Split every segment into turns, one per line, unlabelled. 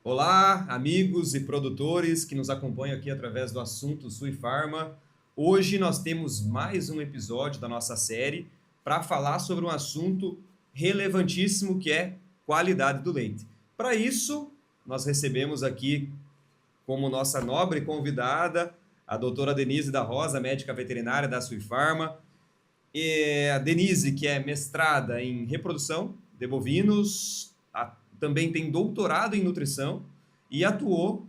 Olá, amigos e produtores que nos acompanham aqui através do assunto Sui Farma. Hoje nós temos mais um episódio da nossa série para falar sobre um assunto relevantíssimo que é qualidade do leite. Para isso, nós recebemos aqui como nossa nobre convidada a doutora Denise da Rosa, médica veterinária da Sui Farma. E a Denise, que é mestrada em reprodução de bovinos, também tem doutorado em nutrição e atua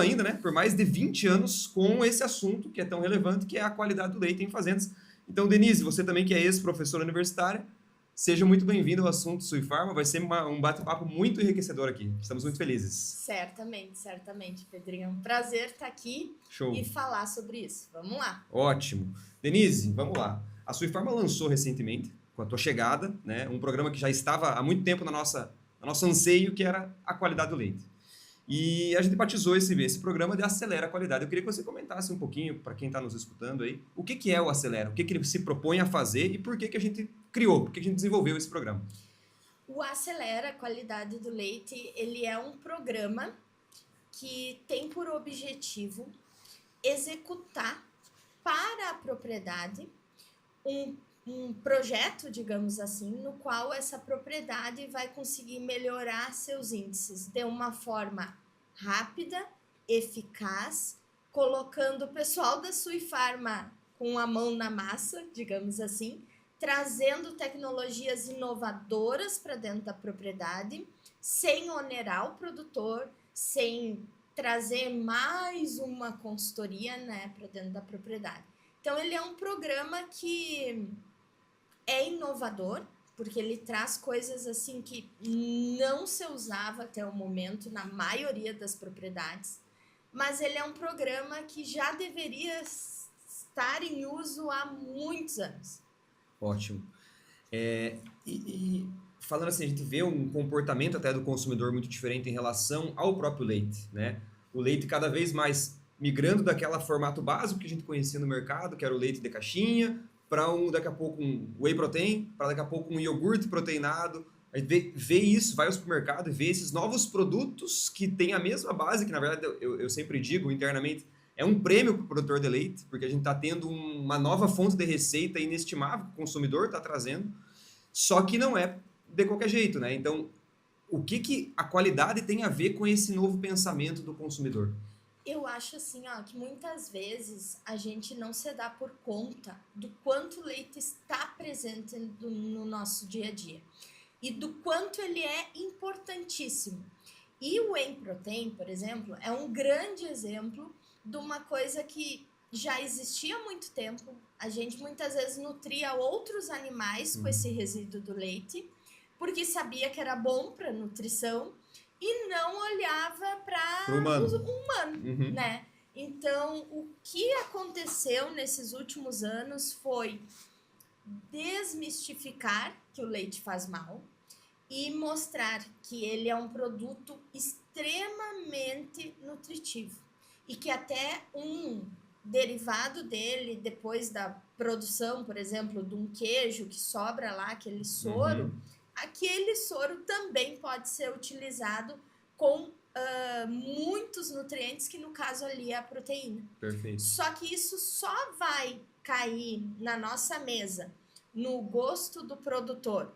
ainda, né, por mais de 20 anos com esse assunto que é tão relevante, que é a qualidade do leite em fazendas. Então, Denise, você também que é ex-professora universitária, seja muito bem-vindo ao assunto Sui Farma, vai ser um bate-papo muito enriquecedor aqui. Estamos muito felizes.
Certamente, Pedrinho. É um prazer estar aqui
Show.
E falar sobre isso. Vamos lá.
Ótimo. Denise, vamos lá. A Sui Farma lançou recentemente, com a tua chegada, né, um programa que já estava há muito tempo no nosso anseio, que era a qualidade do leite. E a gente batizou esse programa de Acelera a Qualidade. Eu queria que você comentasse um pouquinho, para quem está nos escutando aí, o que é o Acelera, o que ele se propõe a fazer e por que a gente criou, por que a gente desenvolveu esse programa.
O Acelera a Qualidade do Leite, ele é um programa que tem por objetivo executar para a propriedade um projeto, digamos assim, no qual essa propriedade vai conseguir melhorar seus índices de uma forma rápida, eficaz, colocando o pessoal da Sui Farma com a mão na massa, digamos assim, trazendo tecnologias inovadoras para dentro da propriedade, sem onerar o produtor, sem trazer mais uma consultoria, né, para dentro da propriedade. Então, ele é um programa que é inovador, porque ele traz coisas assim que não se usava até o momento na maioria das propriedades, mas ele é um programa que já deveria estar em uso há muitos anos.
Ótimo. Falando assim, a gente vê um comportamento até do consumidor muito diferente em relação ao próprio leite, né? O leite cada vez mais migrando daquela formato básico que a gente conhecia no mercado, que era o leite de caixinha, para daqui a pouco um whey protein, para daqui a pouco um iogurte proteinado. A gente vê isso, vai ao supermercado e vê esses novos produtos que têm a mesma base, que na verdade eu sempre digo internamente, é um prêmio para o produtor de leite, porque a gente está tendo uma nova fonte de receita inestimável que o consumidor está trazendo, só que não é de qualquer jeito, né? Então, o que a qualidade tem a ver com esse novo pensamento do consumidor?
Eu acho assim, ó, que muitas vezes a gente não se dá por conta do quanto o leite está presente no nosso dia a dia e do quanto ele é importantíssimo. E o whey protein, por exemplo, é um grande exemplo de uma coisa que já existia há muito tempo. A gente muitas vezes nutria outros animais com esse resíduo do leite, porque sabia que era bom para nutrição e não olhava para o humano, né? Então, o que aconteceu nesses últimos anos foi desmistificar que o leite faz mal e mostrar que ele é um produto extremamente nutritivo e que até um derivado dele, depois da produção, por exemplo, de um queijo que sobra lá, aquele soro, aquele soro também pode ser utilizado com muitos nutrientes, que no caso ali é a proteína.
Perfeito.
Só que isso só vai cair na nossa mesa, no gosto do produtor,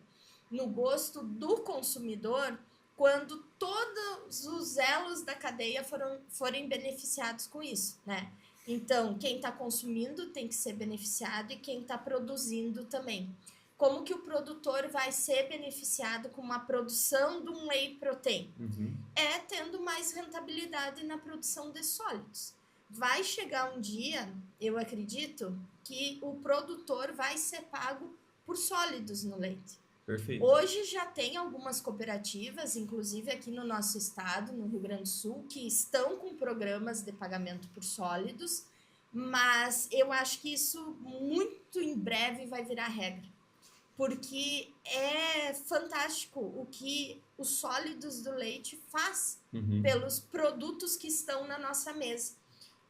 no gosto do consumidor, quando todos os elos da cadeia forem beneficiados com isso, né? Então, quem está consumindo tem que ser beneficiado e quem está produzindo também. Como que o produtor vai ser beneficiado com uma produção de um whey protein? É tendo mais rentabilidade na produção de sólidos. Vai chegar um dia, eu acredito, que o produtor vai ser pago por sólidos no leite.
Perfeito.
Hoje já tem algumas cooperativas, inclusive aqui no nosso estado, no Rio Grande do Sul, que estão com programas de pagamento por sólidos, mas eu acho que isso muito em breve vai virar regra, porque é fantástico o que os sólidos do leite faz pelos produtos que estão na nossa mesa.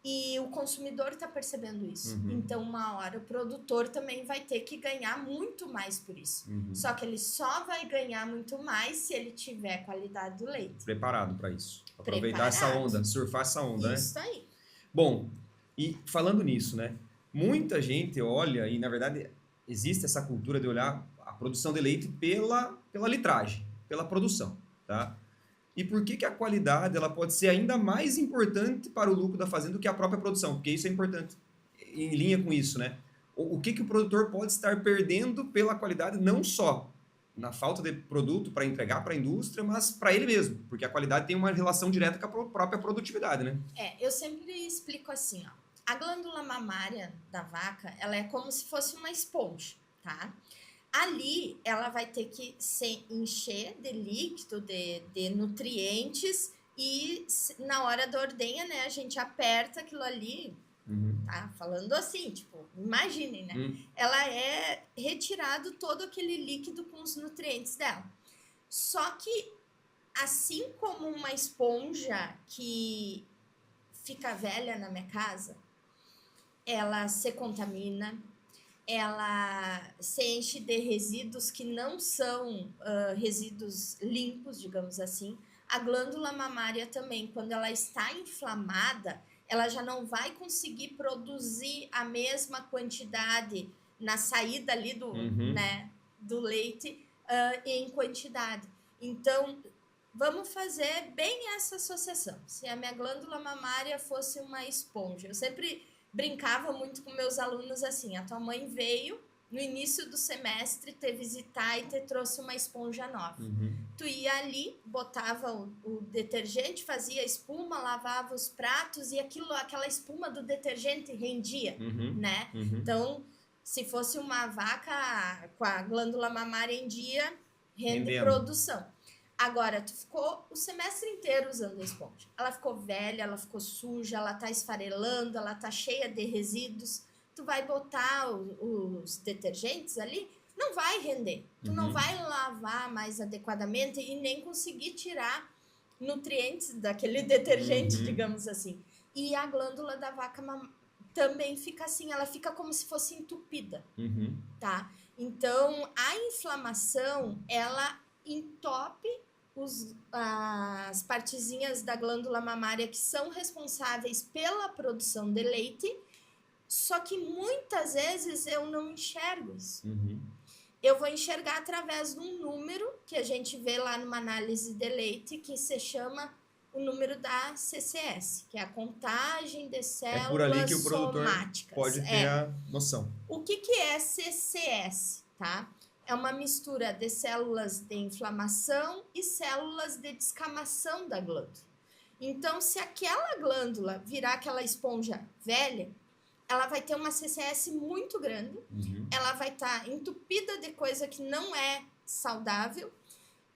E o consumidor está percebendo isso.
Uhum.
Então, uma hora, o produtor também vai ter que ganhar muito mais por isso.
Uhum.
Só que ele só vai ganhar muito mais se ele tiver a qualidade do leite.
Preparado para isso. Aproveitar
Preparado.
essa onda, surfar essa onda,
Isso
né?
aí.
Bom, e falando nisso, né? Muita gente olha, e na verdade existe essa cultura de olhar a produção de leite pela litragem, pela produção, tá? E por que a qualidade ela pode ser ainda mais importante para o lucro da fazenda do que a própria produção? Porque isso é importante em linha com isso, né? O que o produtor pode estar perdendo pela qualidade, não só na falta de produto para entregar para a indústria, mas para ele mesmo, porque a qualidade tem uma relação direta com a própria produtividade, né?
Eu sempre explico assim, ó. A glândula mamária da vaca, ela é como se fosse uma esponja, tá? Ali, ela vai ter que se encher de líquido, de nutrientes, e na hora da ordenha, né, a gente aperta aquilo ali, tá? Falando assim, tipo, imaginem, né? Ela é retirado todo aquele líquido com os nutrientes dela. Só que, assim como uma esponja que fica velha na minha casa, ela se contamina, ela se enche de resíduos que não são resíduos limpos, digamos assim. A glândula mamária também, quando ela está inflamada, ela já não vai conseguir produzir a mesma quantidade na saída ali né, do leite em quantidade. Então, vamos fazer bem essa associação. Se a minha glândula mamária fosse uma esponja, eu sempre brincava muito com meus alunos assim, a tua mãe veio no início do semestre te visitar e te trouxe uma esponja nova. Tu ia ali, botava o detergente, fazia espuma, lavava os pratos e aquela espuma do detergente rendia, né? Então, se fosse uma vaca com a glândula mamária em dia, rende produção. Agora, tu ficou o semestre inteiro usando a esponja. Ela ficou velha, ela ficou suja, ela tá esfarelando, ela tá cheia de resíduos. Tu vai botar os detergentes ali, não vai render. Tu não vai lavar mais adequadamente e nem conseguir tirar nutrientes daquele detergente, digamos assim. E a glândula da vaca também fica assim, ela fica como se fosse entupida, tá? Então, a inflamação, ela entope as partezinhas da glândula mamária que são responsáveis pela produção de leite, só que muitas vezes eu não enxergo isso. Eu vou enxergar através de um número que a gente vê lá numa análise de leite que se chama o número da CCS, que é a contagem de células somáticas. É por ali que o produtor
pode ter a noção.
O que é CCS, tá? É uma mistura de células de inflamação e células de descamação da glândula. Então, se aquela glândula virar aquela esponja velha, ela vai ter uma CCS muito grande, ela vai estar entupida de coisa que não é saudável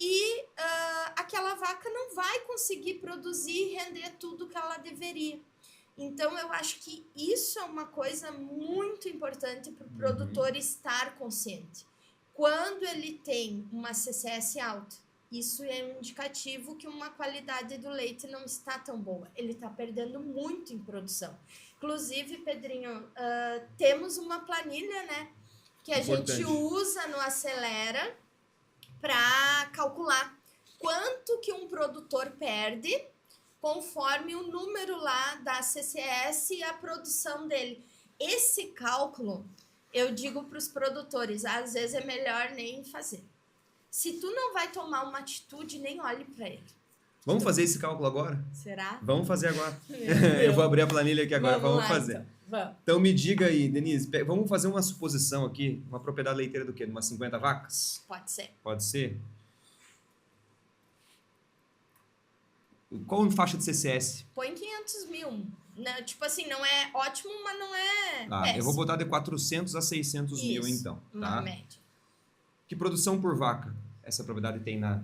e aquela vaca não vai conseguir produzir e render tudo que ela deveria. Então, eu acho que isso é uma coisa muito importante para o produtor estar consciente. Quando ele tem uma CCS alta, isso é um indicativo que uma qualidade do leite não está tão boa. Ele está perdendo muito em produção. Inclusive, Pedrinho, temos uma planilha, né? Que a gente usa no Acelera para calcular quanto que um produtor perde conforme o número lá da CCS e a produção dele. Esse cálculo, eu digo para os produtores, às vezes é melhor nem fazer. Se tu não vai tomar uma atitude, nem olhe para ele.
Vamos fazer esse cálculo agora?
Será?
Vamos fazer agora. Eu vou abrir a planilha aqui agora, vamos fazer. Então me diga aí, Denise, vamos fazer uma suposição aqui, uma propriedade leiteira do quê? De umas 50 vacas?
Pode ser.
Pode ser? Qual faixa de CCS?
Põe 500 mil. Né? Tipo assim, não é ótimo, mas não é péssimo.
Eu vou botar de 400 a 600 mil, então.
Uma média.
Que produção por vaca essa propriedade tem na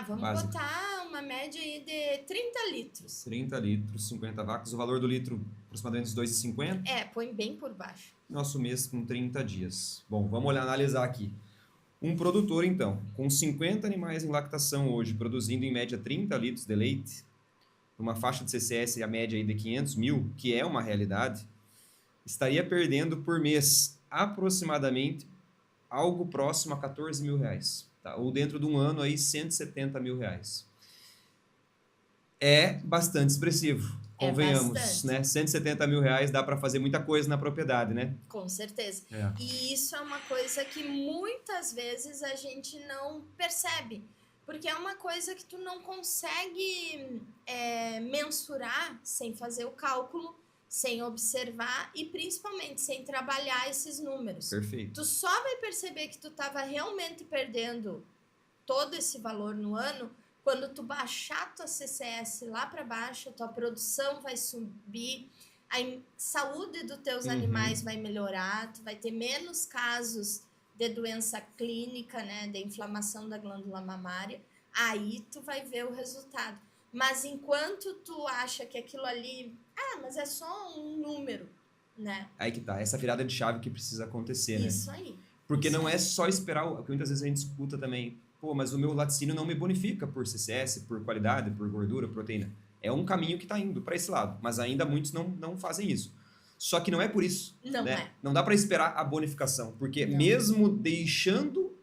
vamos
básica?
Botar uma média aí de 30 litros.
30 litros, 50 vacas. O valor do litro, aproximadamente uns 2,50?
Põe bem por baixo.
Nosso mês com 30 dias. Bom, vamos analisar aqui. Um produtor, então, com 50 animais em lactação hoje, produzindo em média 30 litros de leite, numa faixa de CCS a média aí de 500 mil, que é uma realidade, estaria perdendo por mês aproximadamente algo próximo a 14 mil reais. Tá? Ou dentro de um ano aí 170 mil reais. É bastante expressivo, convenhamos,
bastante.
né? 170 mil reais dá para fazer muita coisa na propriedade, né?
Com certeza.
É.
E isso é uma coisa que muitas vezes a gente não percebe. Porque é uma coisa que tu não consegue mensurar sem fazer o cálculo, sem observar e principalmente sem trabalhar esses números.
Perfeito.
Tu só vai perceber que tu estava realmente perdendo todo esse valor no ano quando tu baixar tua CCS lá para baixo, tua produção vai subir, a saúde dos teus animais vai melhorar, tu vai ter menos casos de doença clínica, né, de inflamação da glândula mamária, aí tu vai ver o resultado. Mas enquanto tu acha que aquilo ali, mas é só um número, né?
Aí que tá, essa virada de chave que precisa acontecer, né?
Isso aí.
Porque
Isso
não
aí.
é só esperar, o que muitas vezes a gente escuta também, pô, mas o meu laticínio não me bonifica por CCS, por qualidade, por gordura, proteína. É um caminho que está indo para esse lado, mas ainda muitos não fazem isso. Só que não é por isso.
Não
né?
é.
Não dá para esperar a bonificação, porque
Não.
mesmo deixando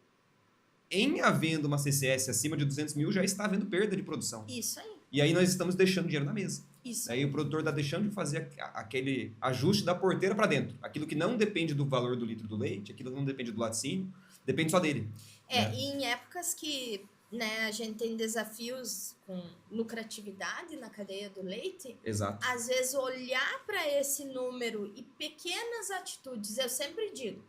em havendo uma CCS acima de 200 mil, já está havendo perda de produção.
Isso aí.
E aí nós estamos deixando dinheiro na mesa.
Isso.
Aí o produtor está deixando de fazer aquele ajuste da porteira para dentro. Aquilo que não depende do valor do litro do leite, aquilo que não depende do laticínio, depende só dele.
E em épocas que, né, a gente tem desafios com lucratividade na cadeia do leite,
Exato.
às vezes olhar para esse número e pequenas atitudes, eu sempre digo,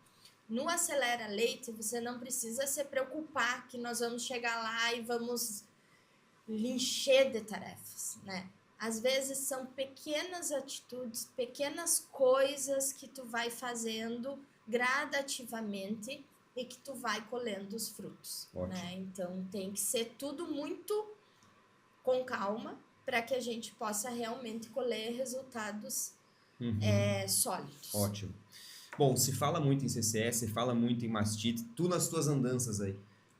no Acelera Leite você não precisa se preocupar que nós vamos chegar lá e vamos lhe encher de tarefas, né? Às vezes são pequenas atitudes, pequenas coisas que tu vai fazendo gradativamente e que tu vai colhendo os frutos, né? Então tem que ser tudo muito com calma para que a gente possa realmente colher resultados sólidos.
Ótimo. Bom, se fala muito em CCS, se fala muito em mastite, tu nas tuas andanças aí,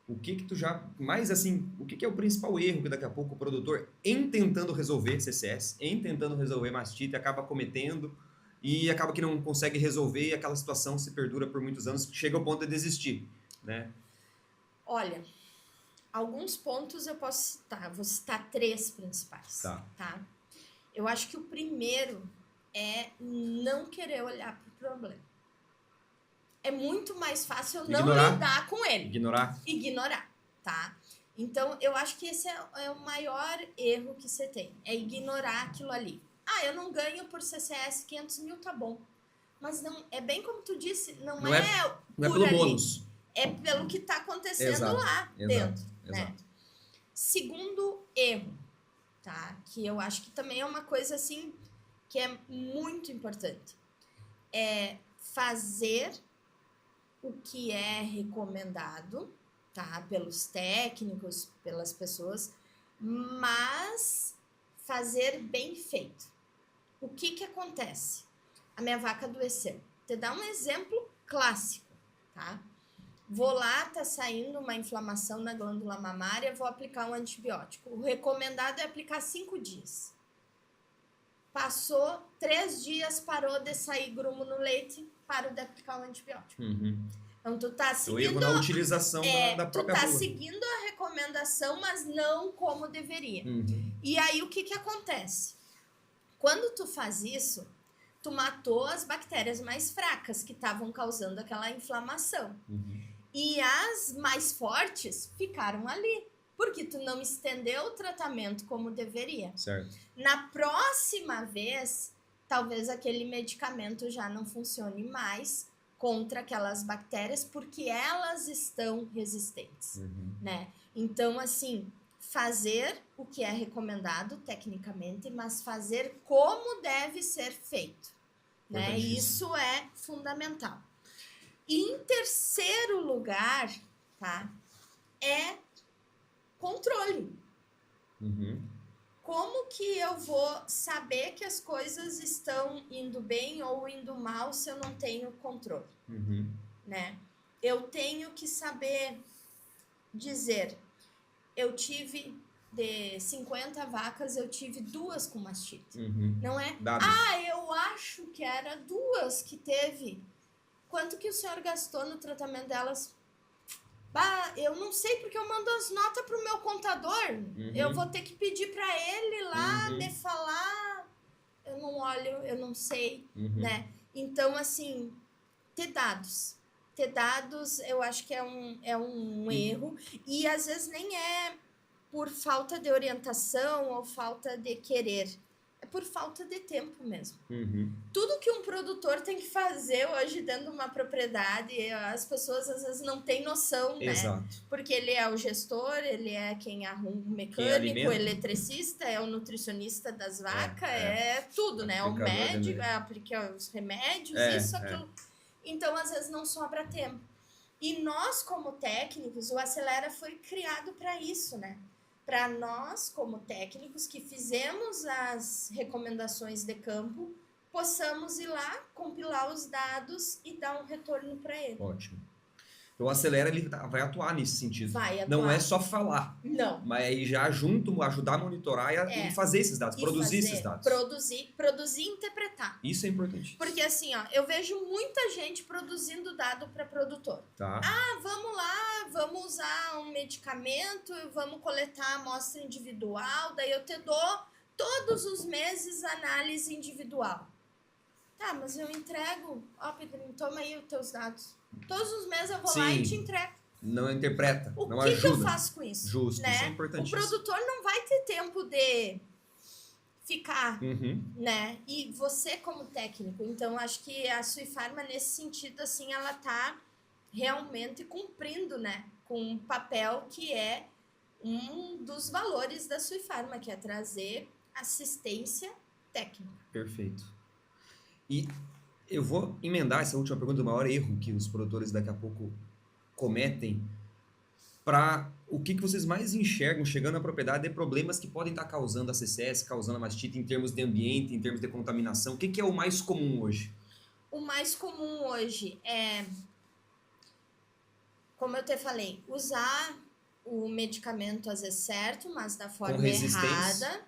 o que tu já, mais assim, o que é o principal erro que daqui a pouco o produtor, em tentando resolver CCS, em tentando resolver mastite, acaba cometendo e acaba que não consegue resolver e aquela situação se perdura por muitos anos, chega ao ponto de desistir, né?
Olha, alguns pontos eu posso citar, vou citar 3 principais, tá? Eu acho que o primeiro é não querer olhar para o problema. É muito mais fácil não lidar com ele. Ignorar, tá? Então, eu acho que esse é o maior erro que você tem. É ignorar aquilo ali. Eu não ganho por CCS 500 mil, tá bom. Mas não, é bem como tu disse, não é
pelo
ali.
bônus.
É pelo que tá acontecendo lá dentro, né? Segundo erro, tá? Que eu acho que também é uma coisa, assim, que é muito importante. É fazer o que é recomendado, tá? Pelos técnicos, pelas pessoas, mas fazer bem feito. O que acontece? A minha vaca adoeceu. Te dá um exemplo clássico, tá? Vou lá, tá saindo uma inflamação na glândula mamária, vou aplicar um antibiótico. O recomendado é aplicar 5 dias. Passou 3 dias, parou de sair grumo no leite, paro de aplicar o antibiótico. Então, tu tá seguindo...
O erro na utilização da própria
tu tá seguindo a recomendação, mas não como deveria. E aí, o que acontece? Quando tu faz isso, tu matou as bactérias mais fracas que estavam causando aquela inflamação. E as mais fortes ficaram ali, porque tu não estendeu o tratamento como deveria.
Certo.
Na próxima vez, talvez aquele medicamento já não funcione mais contra aquelas bactérias, porque elas estão resistentes, né? Então, assim, fazer o que é recomendado tecnicamente, mas fazer como deve ser feito, né? Isso é fundamental. E em terceiro lugar, tá? É controle. Como que eu vou saber que as coisas estão indo bem ou indo mal se eu não tenho controle? Né? Eu tenho que saber dizer, eu tive de 50 vacas, eu tive 2 com mastite. Não é?
Dados.
Eu acho que era 2 que teve. Quanto que o senhor gastou no tratamento delas? Eu não sei porque eu mando as notas pro meu contador. Eu vou ter que pedir para ele lá me falar. Eu não olho, eu não sei, né? Então, assim, ter dados. Ter dados, eu acho que é um erro. E às vezes nem é por falta de orientação ou falta de querer. É por falta de tempo mesmo. Tudo que um produtor tem que fazer hoje dentro de uma propriedade, as pessoas às vezes não têm noção, né?
Exato.
Porque ele é o gestor, ele é quem arruma o mecânico, o eletricista, é o nutricionista das vacas, é tudo, né? O médico, aplica os remédios, isso, aquilo. Então, às vezes, não sobra tempo. E nós, como técnicos, o Acelera foi criado para isso, né? Para nós, como técnicos, que fizemos as recomendações de campo, possamos ir lá, compilar os dados e dar um retorno para ele.
Ótimo. Então, o Acelera ele vai atuar nesse sentido.
Vai atuar.
Não é só falar.
Não.
Mas aí já junto, ajudar a monitorar e fazer esses dados, produzir esses dados.
Produzir e interpretar.
Isso é importante.
Porque assim, eu vejo muita gente produzindo dado para produtor.
Tá.
Vamos lá, vamos usar um medicamento, vamos coletar amostra individual, daí eu te dou todos os meses análise individual. Tá, mas eu entrego, Pedrinho, toma aí os teus dados. Todos os meses eu vou lá e te entrego.
Não interpreta, não ajuda.
O que eu faço com isso?
Justo,
né?
Isso é importante.
O produtor não vai ter tempo de ficar, né? E você como técnico. Então, acho que a Suifarma, nesse sentido, assim, ela tá realmente cumprindo, né? Com um papel que é um dos valores da Suifarma, que é trazer assistência técnica.
Perfeito. E eu vou emendar essa última pergunta, o maior erro que os produtores daqui a pouco cometem, para o que vocês mais enxergam chegando à propriedade de problemas que podem estar causando a CCS, causando a mastite em termos de ambiente, em termos de contaminação. O que é o mais comum hoje?
O mais comum hoje é, como eu te falei, usar o medicamento às vezes certo, mas da forma errada.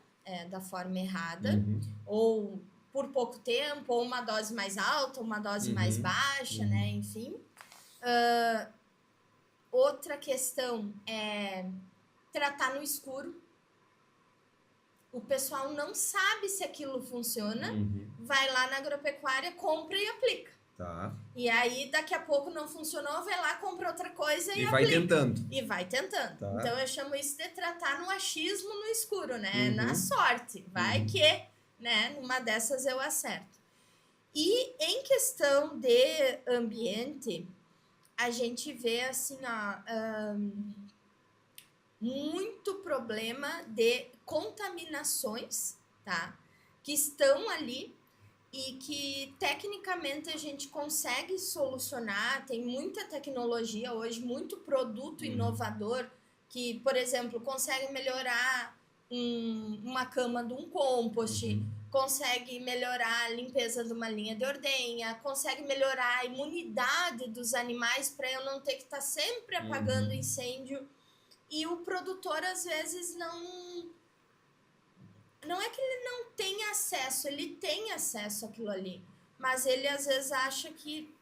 Da forma errada. Ou por pouco tempo, ou uma dose mais alta, uma dose mais baixa, né? Enfim. Outra questão é tratar no escuro. O pessoal não sabe se aquilo funciona, vai lá na agropecuária, compra e aplica.
Tá.
E aí, daqui a pouco não funcionou, vai lá, compra outra coisa e
vai
aplica.
tentando.
E vai tentando.
Tá.
Então, eu chamo isso de tratar no achismo no escuro, né? Na sorte. Vai que, né? Numa dessas eu acerto. E em questão de ambiente, a gente vê, assim, muito problema de contaminações, tá? Que estão ali e que tecnicamente a gente consegue solucionar. Tem muita tecnologia hoje, muito produto inovador que, por exemplo, consegue melhorar uma cama de um compost, consegue melhorar a limpeza de uma linha de ordenha, consegue melhorar a imunidade dos animais para eu não ter que estar sempre apagando incêndio. E o produtor, às vezes, não é que ele não tem acesso, ele tem acesso àquilo ali. Mas ele, às vezes, acha que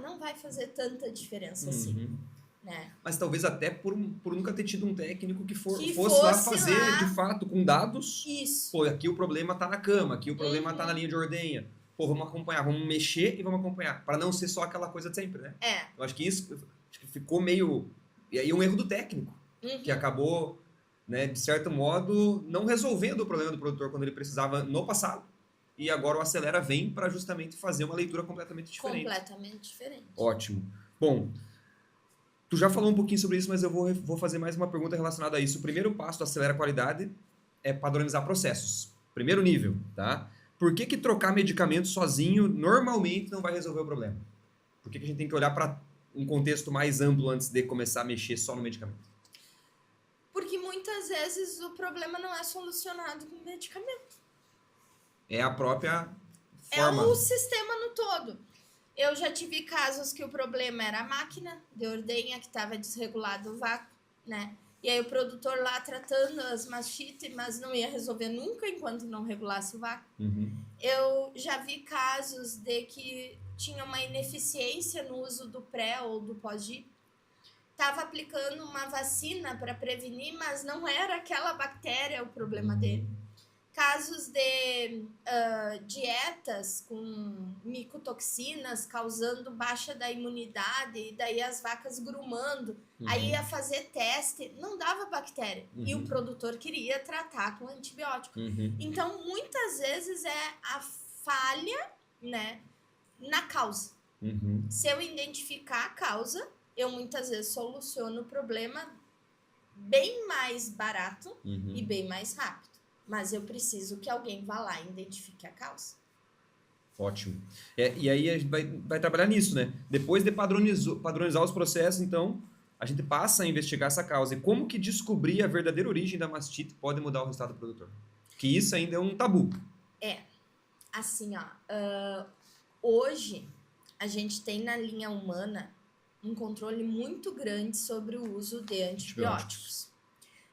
não vai fazer tanta diferença assim. Né?
Mas talvez até por nunca ter tido um técnico que fosse lá fazer, de fato, com dados.
Isso.
Pô, aqui o problema tá na cama, aqui o problema tá na linha de ordenha. Pô, vamos acompanhar, vamos mexer e vamos acompanhar. Para não ser só aquela coisa de sempre, né? Eu acho que isso ficou meio... E aí um erro do técnico, que acabou... Né, de certo modo, não resolvendo o problema do produtor quando ele precisava no passado. E agora o Acelera vem para justamente fazer uma leitura completamente diferente.
Completamente diferente.
Ótimo. Bom, tu já falou um pouquinho sobre isso, mas eu vou fazer mais uma pergunta relacionada a isso. O primeiro passo do Acelera Qualidade é padronizar processos. Primeiro nível, tá? Por que trocar medicamento sozinho normalmente não vai resolver o problema? Por que a gente tem que olhar para um contexto mais amplo antes de começar a mexer só no medicamento?
Porque muitas vezes o problema não é solucionado com medicamento.
É a própria forma.
É o sistema no todo. Eu já tive casos que o problema era a máquina de ordenha que estava desregulado o vácuo, né? E aí o produtor lá tratando as mastites, mas não ia resolver nunca enquanto não regulasse o vácuo. Eu já vi casos de que tinha uma ineficiência no uso do pré ou do pós-GI. Estava aplicando uma vacina para prevenir, mas não era aquela bactéria o problema dele. Casos de dietas com micotoxinas causando baixa da imunidade, e daí as vacas grumando, aí ia fazer teste, não dava bactéria. E o produtor queria tratar com antibiótico. Então, muitas vezes é a falha, né, na causa. Se eu identificar a causa, eu muitas vezes soluciono o problema bem mais barato e bem mais rápido. Mas eu preciso que alguém vá lá e identifique a causa.
Ótimo. E aí a gente vai trabalhar nisso, né? Depois de padronizar os processos, então, a gente passa a investigar essa causa. E como que descobrir a verdadeira origem da mastite pode mudar o resultado do produtor? Que isso ainda é um tabu.
Assim, hoje a gente tem na linha humana um controle muito grande sobre o uso de antibióticos.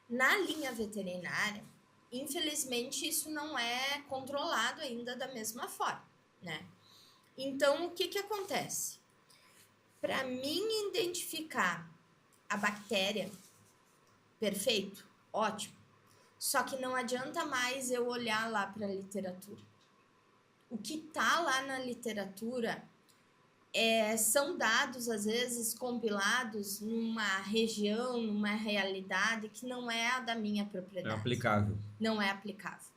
Na linha veterinária, infelizmente, isso não é controlado ainda da mesma forma, né? Então, o que acontece? Para mim identificar a bactéria, perfeito, ótimo. Só que não adianta mais eu olhar lá para a literatura. O que está lá na literatura são dados, às vezes, compilados numa região, numa realidade que não é a da minha propriedade.
Não é aplicável.
Não é aplicável.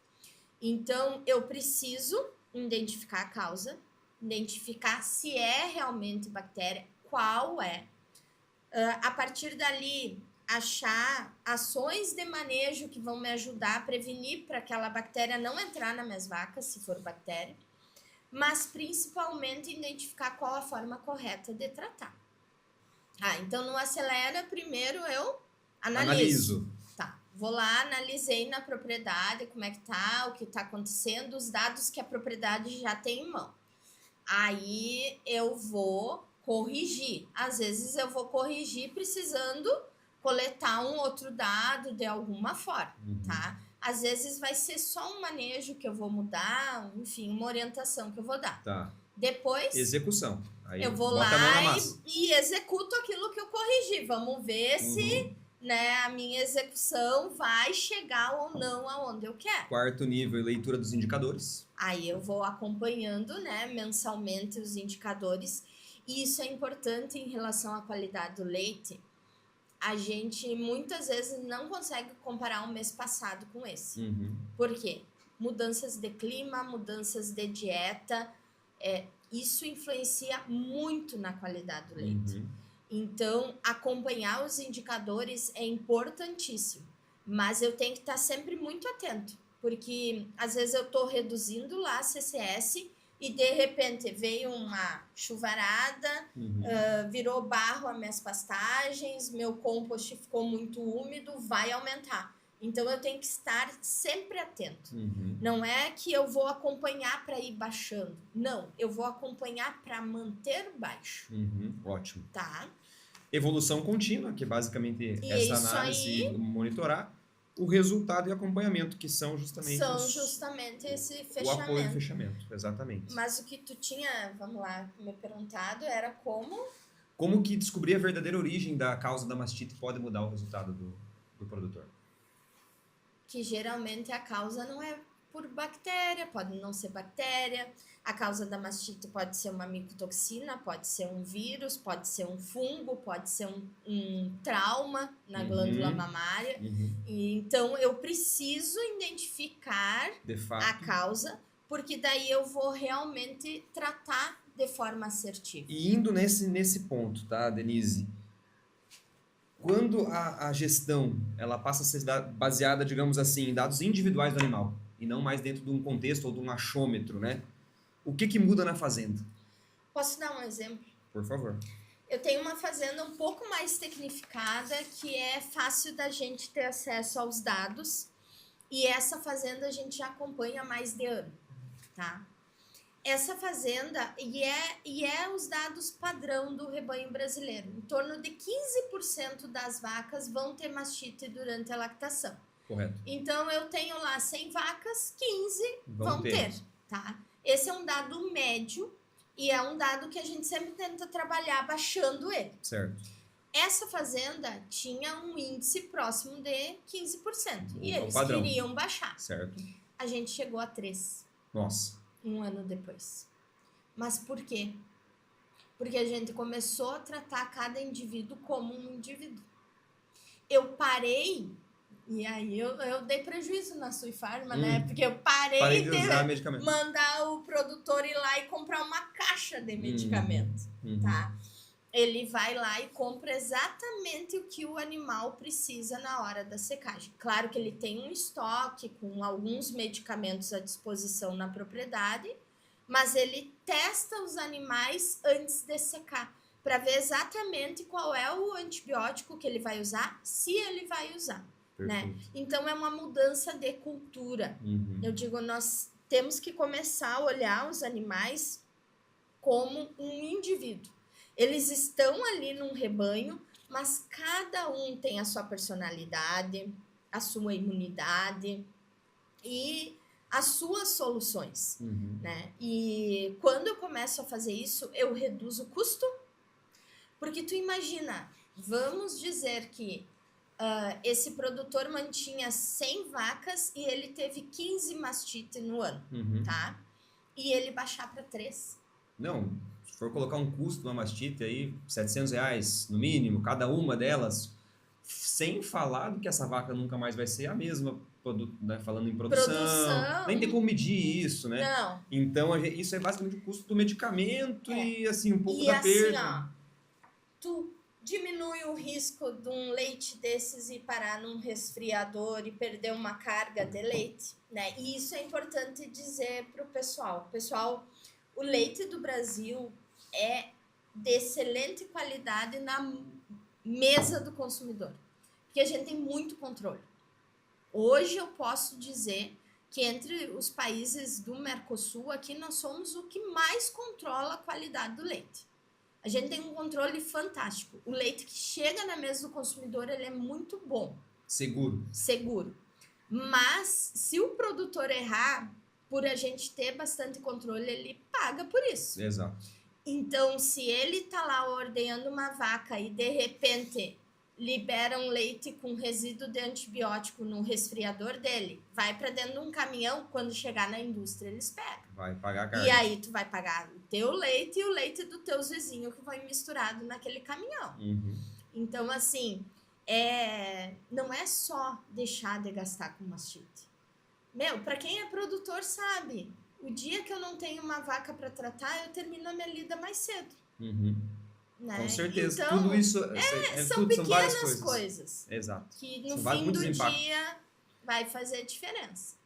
Então, eu preciso identificar a causa, identificar se é realmente bactéria, qual é. A partir dali, achar ações de manejo que vão me ajudar a prevenir para aquela bactéria não entrar nas minhas vacas, se for bactéria. Mas principalmente identificar qual a forma correta de tratar. Então no Acelera, primeiro eu analiso. Tá, vou lá, analisei na propriedade como é que tá, o que tá acontecendo, os dados que a propriedade já tem em mão. Aí eu vou corrigir. Às vezes eu vou corrigir precisando coletar um outro dado de alguma forma, tá? Às vezes vai ser só um manejo que eu vou mudar, enfim, uma orientação que eu vou dar.
Tá.
Depois...
execução. Aí
eu vou lá e executo aquilo que eu corrigi. Vamos ver se, né, a minha execução vai chegar ou não aonde eu quero.
Quarto nível, leitura dos indicadores.
Aí eu vou acompanhando, né, mensalmente os indicadores. E isso é importante em relação à qualidade do leite. A gente muitas vezes não consegue comparar o mês passado com esse. Por quê? Mudanças de clima, mudanças de dieta, isso influencia muito na qualidade do leite. Então, acompanhar os indicadores é importantíssimo, mas eu tenho que estar sempre muito atento, porque às vezes eu estou reduzindo lá a CCS e de repente veio uma chuvarada, virou barro as minhas pastagens, meu compost ficou muito úmido, vai aumentar. Então eu tenho que estar sempre atento. Não é que eu vou acompanhar para ir baixando. Não, eu vou acompanhar para manter baixo.
Ótimo.
Tá?
Evolução contínua, que é basicamente
E
essa análise, monitorar o resultado e acompanhamento, que são justamente
esse fechamento.
O apoio e fechamento, exatamente.
Mas o que tu tinha, vamos lá, me perguntado era como...
Como que descobrir a verdadeira origem da causa da mastite pode mudar o resultado do produtor?
Que geralmente a causa não é por bactéria, pode não ser bactéria. A causa da mastite pode ser uma micotoxina, pode ser um vírus, pode ser um fungo, pode ser um trauma na glândula mamária. E, então, eu preciso identificar a causa, porque daí eu vou realmente tratar de forma assertiva.
E indo nesse ponto, tá, Denise? Quando a gestão ela passa a ser baseada, digamos assim, em dados individuais do animal, e não mais dentro de um contexto ou de um achômetro, né? O que muda na fazenda?
Posso dar um exemplo?
Por favor.
Eu tenho uma fazenda um pouco mais tecnificada, que é fácil da gente ter acesso aos dados, e essa fazenda a gente já acompanha há mais de ano, tá? Essa fazenda, e é os dados padrão do rebanho brasileiro, em torno de 15% das vacas vão ter mastite durante a lactação.
Correto.
Então, eu tenho lá 100 vacas, 15 vão ter, tá? Esse é um dado médio e é um dado que a gente sempre tenta trabalhar baixando ele.
Certo.
Essa fazenda tinha um índice próximo de 15%. E eles
padrão.
queriam baixar.
Certo.
A gente chegou a 3%.
Nossa.
Um ano depois. Mas por quê? Porque a gente começou a tratar cada indivíduo como um indivíduo. Eu parei, e aí eu dei prejuízo na Suifarma, né? Porque eu parei de
usar medicamento.
Mandar o produtor ir lá e comprar uma caixa de medicamento, tá? Ele vai lá e compra exatamente o que o animal precisa na hora da secagem. Claro que ele tem um estoque com alguns medicamentos à disposição na propriedade, mas ele testa os animais antes de secar, para ver exatamente qual é o antibiótico que ele vai usar, se ele vai usar, né? Então é uma mudança de cultura. Eu digo, nós temos que começar a olhar os animais como um indivíduo. Eles estão ali num rebanho, mas cada um tem a sua personalidade, a sua imunidade e as suas soluções, né? E quando eu começo a fazer isso, eu reduzo o custo, porque tu imagina, vamos dizer que esse produtor mantinha 100 vacas e ele teve 15 mastite no ano, tá? E ele baixar para 3.
Não, se for colocar um custo numa mastite aí, R$700 no mínimo, cada uma delas, sem falar do que essa vaca nunca mais vai ser a mesma, né, falando em produção, nem tem como medir isso, né?
Não.
Então, isso é basicamente o custo do medicamento e, assim, um pouco da perda. E, assim,
tu diminui o risco de um leite desses ir parar num resfriador e perder uma carga de leite, né? E isso é importante dizer pro pessoal. Pessoal, o leite do Brasil é de excelente qualidade na mesa do consumidor, porque a gente tem muito controle. Hoje eu posso dizer que entre os países do Mercosul, aqui nós somos o que mais controla a qualidade do leite. A gente tem um controle fantástico. O leite que chega na mesa do consumidor, ele é muito bom. Seguro. Mas se o produtor errar, por a gente ter bastante controle, ele paga por isso.
Exato.
Então, se ele tá lá ordenhando uma vaca e de repente libera um leite com resíduo de antibiótico no resfriador dele, vai para dentro de um caminhão, quando chegar na indústria eles pegam.
Vai pagar a carga.
E aí tu vai pagar o teu leite e o leite do teus vizinhos que vai misturado naquele caminhão. Então, assim, não é só deixar de gastar com mastite. Para quem é produtor sabe, o dia que eu não tenho uma vaca para tratar, eu termino a minha lida mais cedo. Né?
Com certeza.
Então,
tudo isso
são pequenas
são
coisas.
Exato.
Que no fim do dia vai fazer diferença.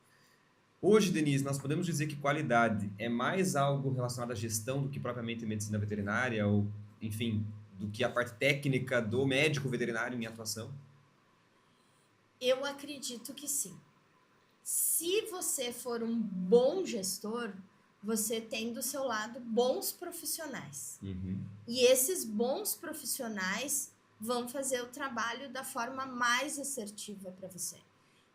Hoje, Denise, nós podemos dizer que qualidade é mais algo relacionado à gestão do que propriamente medicina veterinária, ou, enfim, do que a parte técnica do médico veterinário em atuação?
Eu acredito que sim. Se você for um bom gestor, você tem do seu lado bons profissionais. E esses bons profissionais vão fazer o trabalho da forma mais assertiva para você.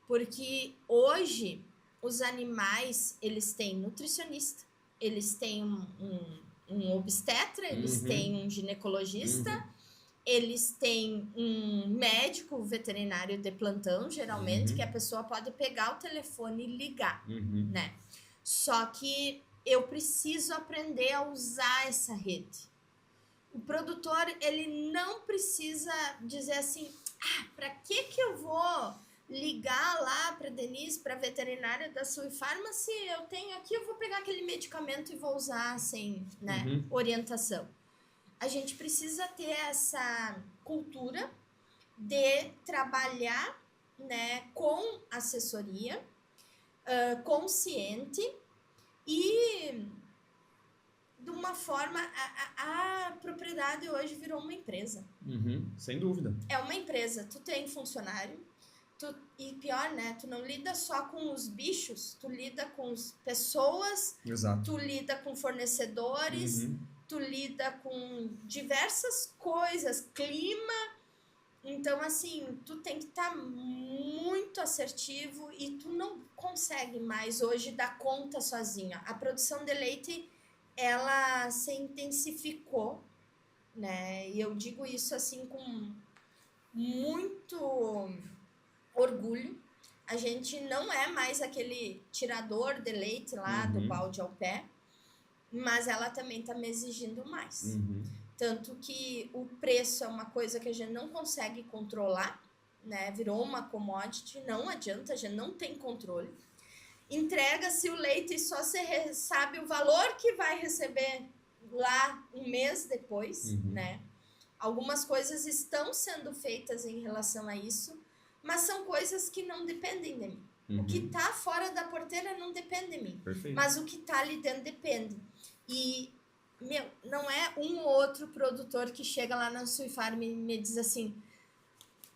Porque hoje, os animais, eles têm nutricionista, eles têm um obstetra, eles têm um ginecologista, eles têm um médico veterinário de plantão, geralmente, que a pessoa pode pegar o telefone e ligar, né? Só que eu preciso aprender a usar essa rede. O produtor, ele não precisa dizer assim, para que eu vou ligar lá para Denise, para a veterinária da Suifarma, se eu tenho aqui, eu vou pegar aquele medicamento e vou usar sem, né, orientação. A gente precisa ter essa cultura de trabalhar, né, com assessoria, consciente e de uma forma... A propriedade hoje virou uma empresa.
Sem dúvida.
É uma empresa. Tu tem funcionário, E pior, né? Tu não lida só com os bichos, tu lida com pessoas,
Exato.
tu lida com fornecedores, tu lida com diversas coisas, clima. Então, assim, tu tem que estar muito assertivo e tu não consegue mais hoje dar conta sozinha. A produção de leite, ela se intensificou, né? E eu digo isso, assim, com muito orgulho. A gente não é mais aquele tirador de leite lá do balde ao pé, mas ela também está me exigindo mais. Tanto que o preço é uma coisa que a gente não consegue controlar, né? Virou uma commodity, não adianta, a gente não tem controle. Entrega-se o leite e só se sabe o valor que vai receber lá um mês depois, né? Algumas coisas estão sendo feitas em relação a isso, mas são coisas que não dependem de mim. O que está fora da porteira não depende de mim.
Perfeito.
Mas o que está ali dentro depende. E, não é um ou outro produtor que chega lá na Sui Farm e me diz assim,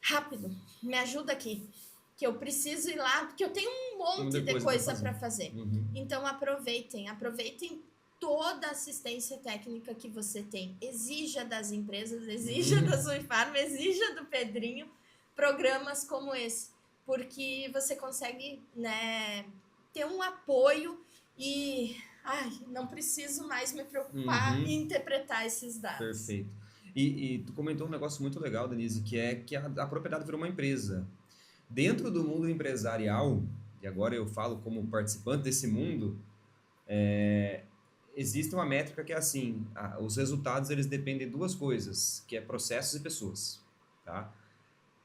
rápido, me ajuda aqui, que eu preciso ir lá, porque eu tenho um monte de coisa para fazer. Então, aproveitem toda a assistência técnica que você tem. Exija das empresas, exija da Sui Farm, exija do Pedrinho, programas como esse, porque você consegue, né, ter um apoio e não preciso mais me preocupar em interpretar esses dados.
Perfeito. E tu comentou um negócio muito legal, Denise, que é que a propriedade virou uma empresa. Dentro do mundo empresarial, e agora eu falo como participante desse mundo, existe uma métrica que é assim, os resultados eles dependem de duas coisas, que é processos e pessoas, tá?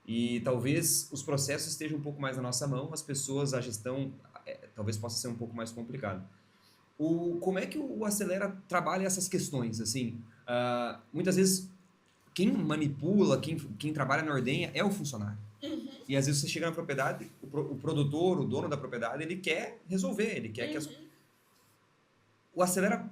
E talvez os processos estejam um pouco mais na nossa mão, as pessoas, a gestão, talvez possa ser um pouco mais complicado. Como é que o Acelera trabalha essas questões? Assim, muitas vezes, quem manipula, quem trabalha na ordenha é o funcionário. E às vezes você chega na propriedade, o produtor, o dono da propriedade, ele quer resolver, ele quer que o Acelera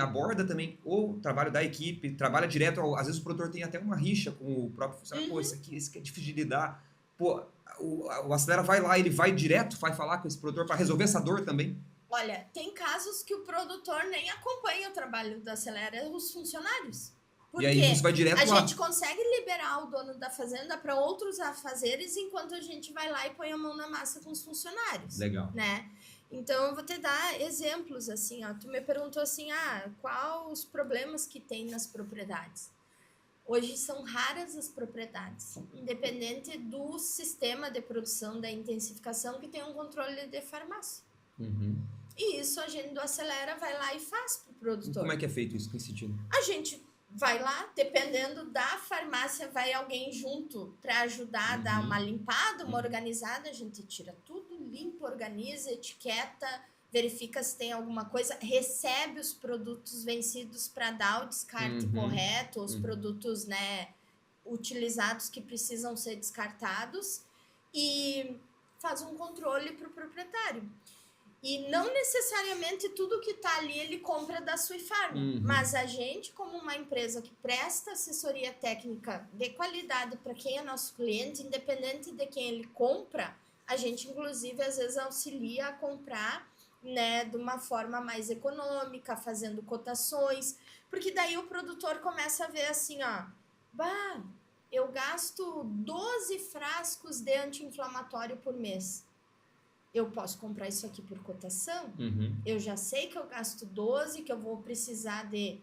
aborda também o trabalho da equipe, trabalha direto, às vezes o produtor tem até uma rixa com o próprio funcionário, pô, esse aqui é difícil de lidar, pô, o Acelera vai lá, ele vai direto, vai falar com esse produtor para resolver essa dor também?
Olha, tem casos que o produtor nem acompanha o trabalho da Acelera, os funcionários. Porque
e aí você vai direto
a gente consegue liberar o dono da fazenda para outros afazeres enquanto a gente vai lá e põe a mão na massa com os funcionários.
Legal.
Né? Então, eu vou te dar exemplos, assim, ó. Tu me perguntou assim, qual os problemas que tem nas propriedades? Hoje são raras as propriedades, independente do sistema de produção, da intensificação, que tem um controle de farmácia. E isso a gente do Acelera vai lá e faz pro produtor.
Como é que é feito isso? Em que sentido?
A gente vai lá, dependendo da farmácia, vai alguém junto para ajudar a dar uma limpada, uma organizada. A gente tira tudo, limpa, organiza, etiqueta, verifica se tem alguma coisa, recebe os produtos vencidos para dar o descarte correto, os produtos, né, utilizados que precisam ser descartados e faz um controle para o proprietário. E não necessariamente tudo que está ali ele compra da Sui Farm, mas a gente, como uma empresa que presta assessoria técnica de qualidade para quem é nosso cliente, independente de quem ele compra, a gente, inclusive, às vezes auxilia a comprar, né, de uma forma mais econômica, fazendo cotações, porque daí o produtor começa a ver assim, eu gasto 12 frascos de anti-inflamatório por mês. Eu posso comprar isso aqui por cotação? Eu já sei que eu gasto 12, que eu vou precisar de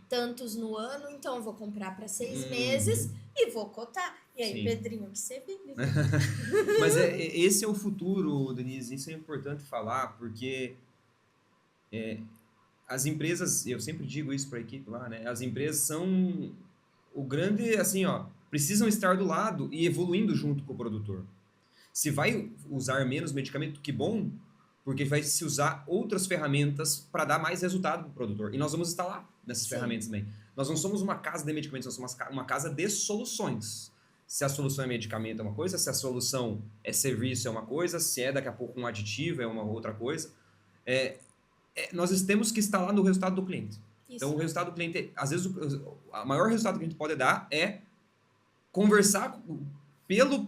tantos no ano, então eu vou comprar para 6 meses e vou cotar. E aí, Pedrinho, que você vive.
Mas esse é o futuro, Denise, isso é importante falar, porque as empresas, eu sempre digo isso para a equipe lá, né? As empresas são o grande, assim, precisam estar do lado e evoluindo junto com o produtor. Se vai usar menos medicamento, que bom, porque vai se usar outras ferramentas para dar mais resultado para o produtor. E nós vamos estar lá nessas ferramentas também. Nós não somos uma casa de medicamentos, nós somos uma casa de soluções. Se a solução é medicamento é uma coisa, se a solução é serviço é uma coisa, se é daqui a pouco um aditivo é uma outra coisa. Nós temos que estar lá no resultado do cliente. Isso. Então, o resultado do cliente, às vezes, o maior resultado que a gente pode dar é conversar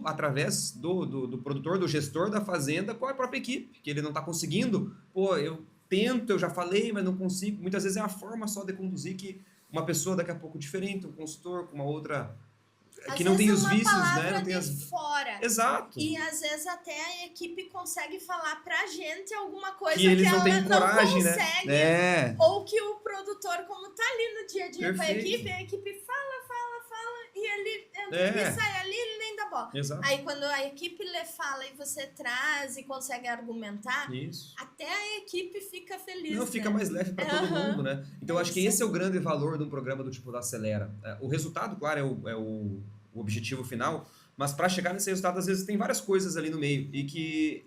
através do produtor, do gestor da fazenda com a própria equipe, que ele não está conseguindo. Pô, eu tento, eu já falei, mas não consigo. Muitas vezes é a forma só de conduzir que uma pessoa daqui a pouco diferente, um consultor com uma outra que não tem os vícios, né? Não tem
de fora.
Exato.
E às vezes até a equipe consegue falar pra gente alguma coisa
que eles não
ela
têm coragem,
não consegue,
né?
ou que o produtor, como tá ali no dia a dia
Perfeito.
com a equipe fala, e ele entra e sai ali, ele nem dá bola.
Exato.
Aí quando a equipe lhe fala e você traz e consegue argumentar,
Isso.
até a equipe fica feliz.
Não, fica mais leve para todo mundo, né? Então acho que esse é o grande valor de um programa do tipo da Acelera. O resultado, claro, é o objetivo final, mas para chegar nesse resultado, às vezes tem várias coisas ali no meio e que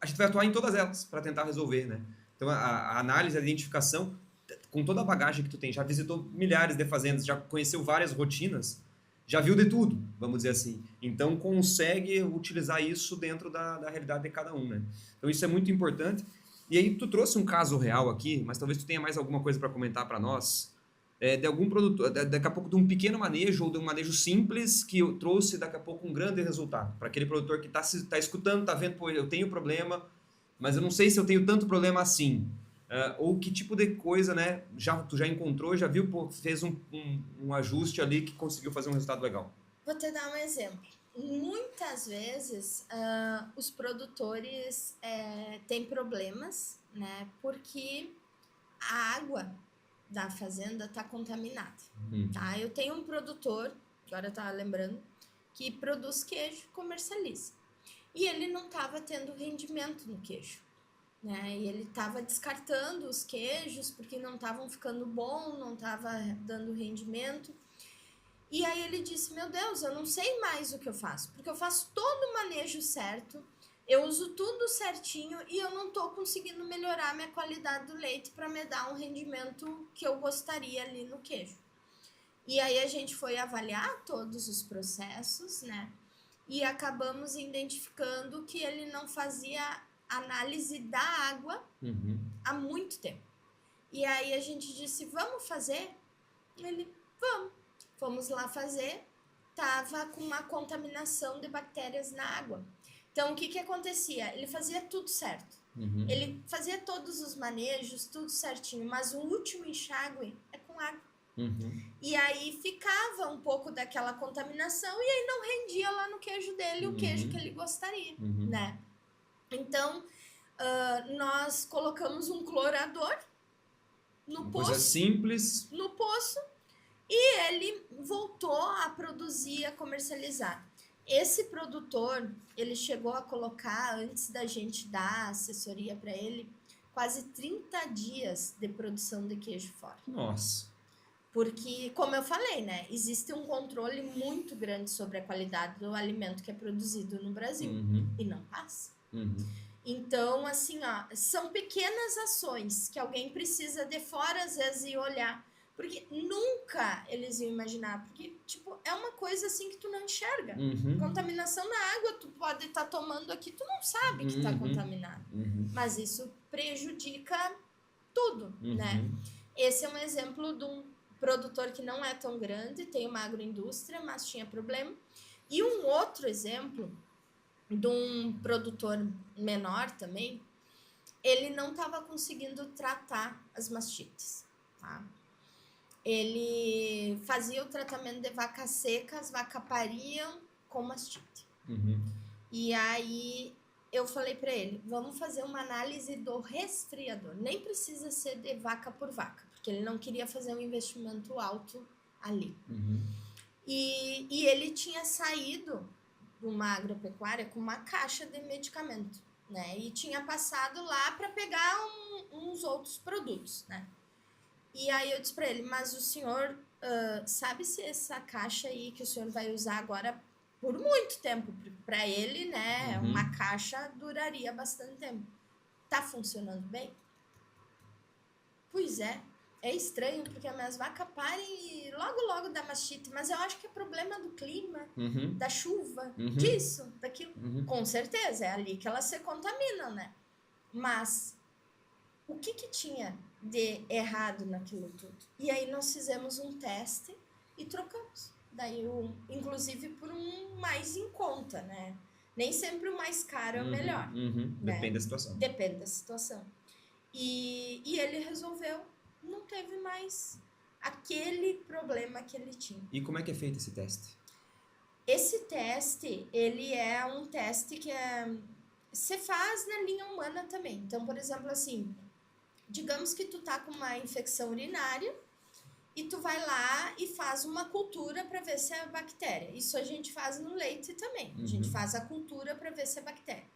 a gente vai atuar em todas elas para tentar resolver, né? Então a análise, a identificação, com toda a bagagem que tu tem, já visitou milhares de fazendas, já conheceu várias rotinas, já viu de tudo, vamos dizer assim. Então consegue utilizar isso dentro da realidade de cada um, né? Então isso é muito importante. E aí tu trouxe um caso real aqui, mas talvez tu tenha mais alguma coisa para comentar para nós, de algum produtor, daqui a pouco de um pequeno manejo ou de um manejo simples que eu trouxe daqui a pouco um grande resultado. Para aquele produtor que está escutando, está vendo, pô, eu tenho problema, mas eu não sei se eu tenho tanto problema assim. Ou que tipo de coisa, né? Tu já encontrou, já viu, pô, fez um ajuste ali que conseguiu fazer um resultado legal.
Vou te dar um exemplo. Muitas vezes os produtores têm problemas, né? Porque a água da fazenda está contaminada. Tá? Eu tenho um produtor, agora eu estava lembrando, que produz queijo e comercializa. E ele não estava tendo rendimento no queijo. Né? E ele estava descartando os queijos porque não estavam ficando bom, não estava dando rendimento. E aí ele disse, meu Deus, eu não sei mais o que eu faço, porque eu faço todo o manejo certo, eu uso tudo certinho e eu não estou conseguindo melhorar a minha qualidade do leite para me dar um rendimento que eu gostaria ali no queijo. E aí a gente foi avaliar todos os processos, né? E acabamos identificando que ele não fazia análise da água há muito tempo. E aí a gente disse, vamos fazer? Ele, vamos. Fomos lá fazer, tava com uma contaminação de bactérias na água. Então, o que acontecia? Ele fazia tudo certo. Ele fazia todos os manejos, tudo certinho, mas o último enxágue é com água. E aí ficava um pouco daquela contaminação e aí não rendia lá no queijo dele o queijo que ele gostaria, né? Então, nós colocamos um clorador no poço.
Coisa simples.
No poço. E ele voltou a produzir, a comercializar. Esse produtor, ele chegou a colocar, antes da gente dar assessoria para ele, quase 30 dias de produção de queijo fora.
Nossa.
Porque, como eu falei, né, existe um controle muito grande sobre a qualidade do alimento que é produzido no Brasil. E não passa. Então, assim, ó, são pequenas ações que alguém precisa de fora, às vezes, ir olhar. Porque nunca eles iam imaginar. Porque, tipo, é uma coisa assim que tu não enxerga. Contaminação na água, tu pode estar tomando aqui, tu não sabe que está contaminado. Mas isso prejudica tudo, né? Esse é um exemplo de um produtor que não é tão grande, tem uma agroindústria, mas tinha problema. E um outro exemplo de um produtor menor também, ele não estava conseguindo tratar as mastites, tá? Ele fazia o tratamento de vaca seca, as vacas pariam com mastite. E aí eu falei para ele, vamos fazer uma análise do resfriador. Nem precisa ser de vaca por vaca, porque ele não queria fazer um investimento alto ali. E ele tinha saído de uma agropecuária com uma caixa de medicamento, né? E tinha passado lá para pegar uns outros produtos, né? E aí eu disse para ele, mas o senhor sabe se essa caixa aí que o senhor vai usar agora por muito tempo, para ele, né, uma caixa duraria bastante tempo. Tá funcionando bem? Pois é estranho, porque as minhas vacas parem e logo dá mastite, mas eu acho que é problema do clima, da chuva, disso, daquilo. Com certeza, é ali que elas se contaminam, né? Mas o que tinha de errado naquilo tudo? E aí nós fizemos um teste e trocamos. daí inclusive por um mais em conta, né? Nem sempre o mais caro é o melhor.
Né? Depende da situação.
Depende da situação. E ele resolveu, não teve mais aquele problema que ele tinha.
E como é que é feito esse teste?
Esse teste, ele é um teste que você faz na linha humana também. Então, por exemplo, assim, digamos que tu tá com uma infecção urinária e tu vai lá e faz uma cultura para ver se é bactéria. Isso a gente faz no leite também. A gente faz a cultura para ver se é bactéria.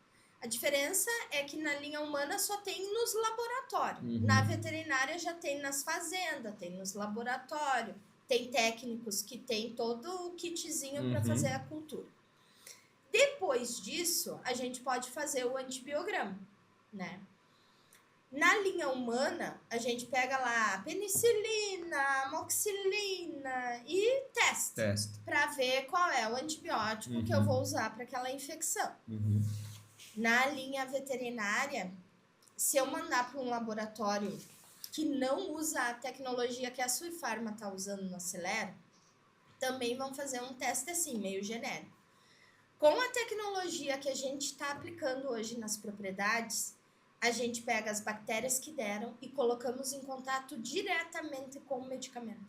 A diferença é que na linha humana só tem nos laboratórios. Na veterinária já tem nas fazendas, tem nos laboratórios. Tem técnicos que tem todo o kitzinho para fazer a cultura. Depois disso, a gente pode fazer o antibiograma, né? Na linha humana, a gente pega lá penicilina, amoxicilina e testa para ver qual é o antibiótico que eu vou usar para aquela infecção. Na linha veterinária, se eu mandar para um laboratório que não usa a tecnologia que a Suifarma está usando no Acelera, também vão fazer um teste assim, meio genérico. Com a tecnologia que a gente está aplicando hoje nas propriedades, a gente pega as bactérias que deram e colocamos em contato diretamente com o medicamento.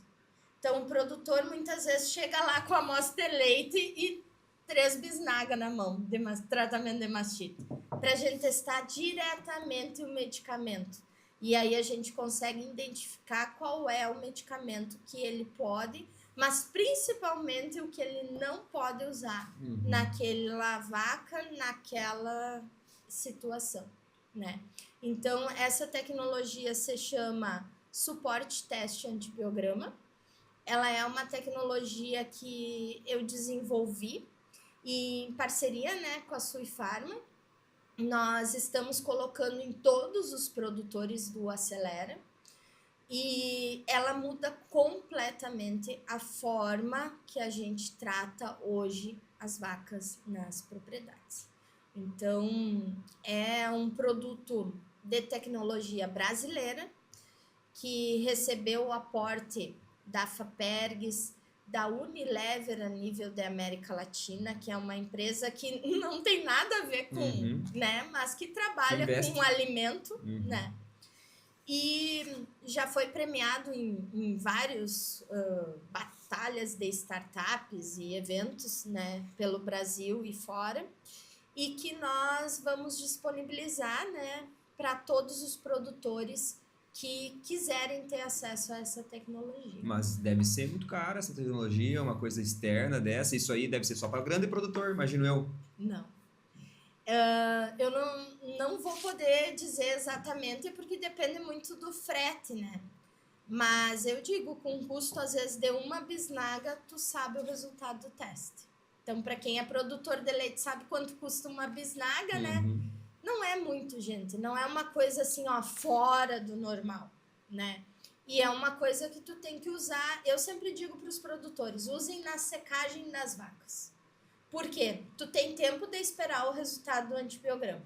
Então, o produtor muitas vezes chega lá com a amostra de leite e 3 bisnagas na mão, de tratamento de mastite, para a gente testar diretamente o medicamento. E aí a gente consegue identificar qual é o medicamento que ele pode, mas principalmente o que ele não pode usar naquela vaca, naquela situação, né? Então, essa tecnologia se chama suporte teste antibiograma. Ela é uma tecnologia que eu desenvolvi em parceria, né, com a Suifarma. Nós estamos colocando em todos os produtores do Acelera e ela muda completamente a forma que a gente trata hoje as vacas nas propriedades. Então, é um produto de tecnologia brasileira que recebeu o aporte da FAPERGS, da Unilever a nível da América Latina, que é uma empresa que não tem nada a ver com, né, mas que trabalha com alimento, né? E já foi premiado em vários batalhas de startups e eventos, né, pelo Brasil e fora, e que nós vamos disponibilizar, né, para todos os produtores que quiserem ter acesso a essa tecnologia.
Mas deve ser muito cara essa tecnologia, uma coisa externa dessa. Isso aí deve ser só para grande produtor, imagino eu.
Não. Eu não vou poder dizer exatamente, porque depende muito do frete, né? Mas eu digo, com um custo, às vezes, de uma bisnaga, tu sabe o resultado do teste. Então, para quem é produtor de leite, sabe quanto custa uma bisnaga, né? Não é muito, gente. Não é uma coisa assim, ó, fora do normal, né? E é uma coisa que tu tem que usar. Eu sempre digo para os produtores, usem na secagem das vacas. Por quê? Tu tem tempo de esperar o resultado do antibiograma.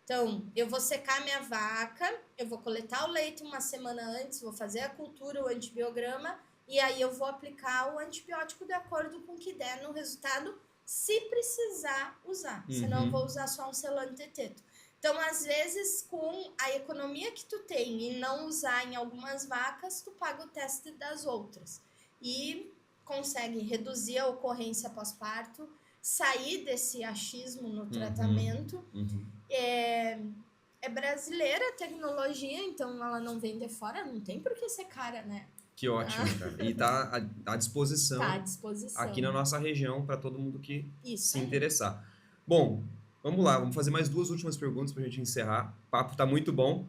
Então, eu vou secar minha vaca, eu vou coletar o leite uma semana antes, vou fazer a cultura, o antibiograma, e aí eu vou aplicar o antibiótico de acordo com o que der no resultado, se precisar usar. Senão eu vou usar só um selante de teto. Então, às vezes, com a economia que tu tem e não usar em algumas vacas, tu paga o teste das outras. E consegue reduzir a ocorrência pós-parto, sair desse achismo no tratamento. É brasileira a tecnologia, então ela não vem de fora, não tem por que ser cara, né?
Que ótimo, cara. E tá à disposição,
tá à disposição
aqui na nossa região para todo mundo que
Isso
se
aí.
interessar. Bom, vamos lá, vamos fazer mais 2 últimas perguntas para a gente encerrar. O papo tá muito bom.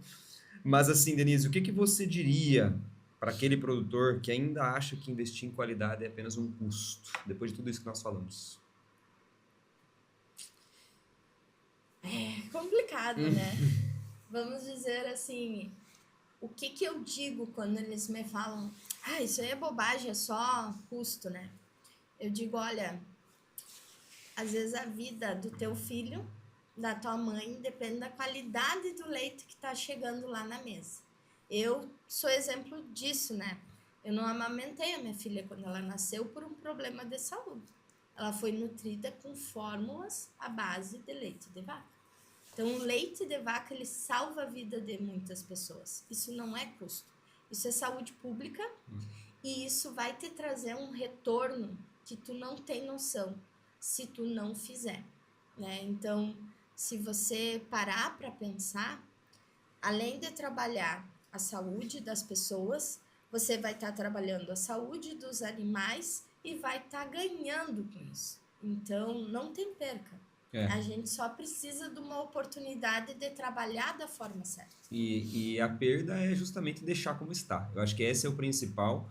Mas assim, Denise, o que você diria para aquele produtor que ainda acha que investir em qualidade é apenas um custo, depois de tudo isso que nós falamos?
É complicado, né? Vamos dizer assim, o que eu digo quando eles me falam, isso aí é bobagem, é só custo, né? Eu digo, olha, às vezes a vida do teu filho, da tua mãe, depende da qualidade do leite que tá chegando lá na mesa. Eu sou exemplo disso, né? Eu não amamentei a minha filha quando ela nasceu por um problema de saúde. Ela foi nutrida com fórmulas à base de leite de vaca. Então, o leite de vaca, ele salva a vida de muitas pessoas. Isso não é custo. Isso é saúde pública e isso vai te trazer um retorno que tu não tem noção se tu não fizer, né? Então, se você parar para pensar, além de trabalhar a saúde das pessoas, você vai estar trabalhando a saúde dos animais e vai estar ganhando com isso. Então, não tem perca. A gente só precisa de uma oportunidade de trabalhar da forma certa.
E a perda é justamente deixar como está. Eu acho que esse é o principal.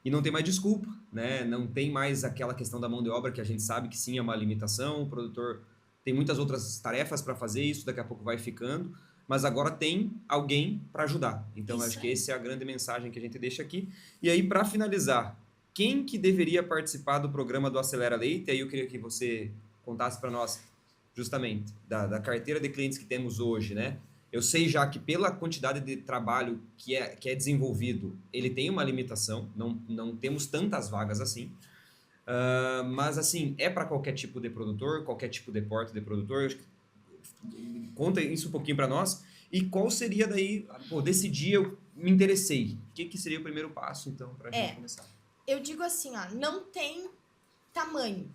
E não tem mais desculpa, né? Não tem mais aquela questão da mão de obra que a gente sabe que sim é uma limitação. O produtor tem muitas outras tarefas para fazer isso, daqui a pouco vai ficando. Mas agora tem alguém para ajudar. Então, acho que essa é a grande mensagem que a gente deixa aqui. E aí, para finalizar, quem que deveria participar do programa do Acelera Leite? Aí eu queria que você contasse para nós justamente da carteira de clientes que temos hoje, né? Eu sei já que pela quantidade de trabalho que é desenvolvido, ele tem uma limitação, não temos tantas vagas assim, mas assim, é para qualquer tipo de produtor, qualquer tipo de porte de produtor. Conta isso um pouquinho para nós. E qual seria daí, desse dia eu me interessei, o que seria o primeiro passo, então, para a gente começar?
Eu digo assim, ó, não tem tamanho,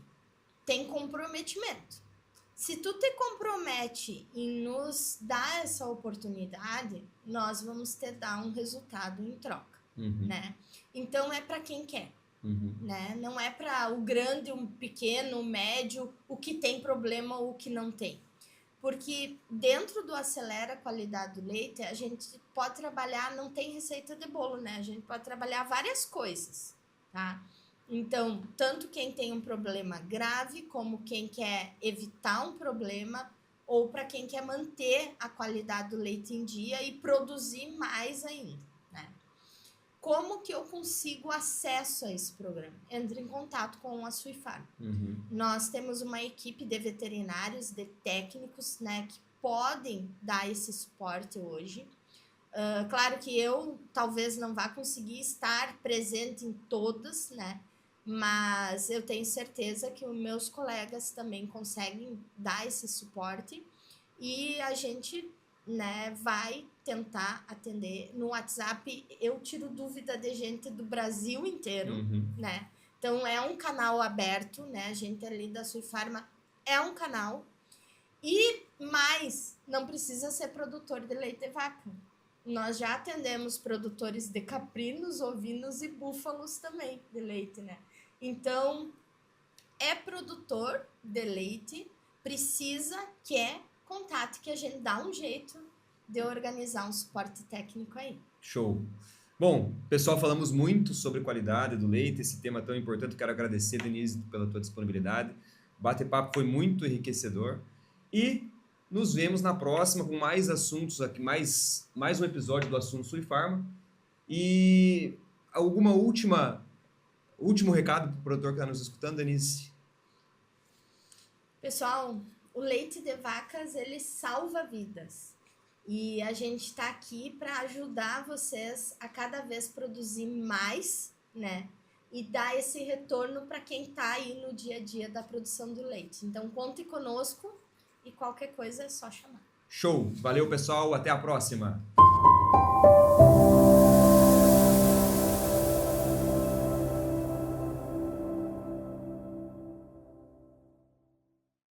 tem comprometimento. Se tu te compromete em nos dar essa oportunidade, nós vamos te dar um resultado em troca, né? Então, é para quem quer, né? Não é para o grande, o pequeno, o médio, o que tem problema ou o que não tem. Porque dentro do Acelera Qualidade do Leite, a gente pode trabalhar, não tem receita de bolo, né? A gente pode trabalhar várias coisas, tá? Então, tanto quem tem um problema grave, como quem quer evitar um problema, ou para quem quer manter a qualidade do leite em dia e produzir mais ainda, né? Como que eu consigo acesso a esse programa? Entre em contato com a Suifarma. Nós temos uma equipe de veterinários, de técnicos, né, que podem dar esse suporte hoje. Claro que eu talvez não vá conseguir estar presente em todas, né? Mas eu tenho certeza que os meus colegas também conseguem dar esse suporte e a gente, né, vai tentar atender. No WhatsApp eu tiro dúvida de gente do Brasil inteiro, né? Então é um canal aberto, né? A gente ali da Suifarma é um canal e mais, não precisa ser produtor de leite de vaca. Nós já atendemos produtores de caprinos, ovinos e búfalos também de leite, né? Então, é produtor de leite, precisa, quer, contate que a gente dá um jeito de organizar um suporte técnico aí.
Show! Bom, pessoal, falamos muito sobre qualidade do leite, esse tema tão importante. Quero agradecer, Denise, pela tua disponibilidade. O bate-papo foi muito enriquecedor. E nos vemos na próxima com mais assuntos aqui, mais um episódio do Assunto Suifarma. E alguma último recado para o produtor que está nos escutando, Denise?
Pessoal, o leite de vacas, ele salva vidas. E a gente está aqui para ajudar vocês a cada vez produzir mais, né? E dar esse retorno para quem está aí no dia a dia da produção do leite. Então, conte conosco e qualquer coisa é só chamar.
Show! Valeu, pessoal. Até a próxima!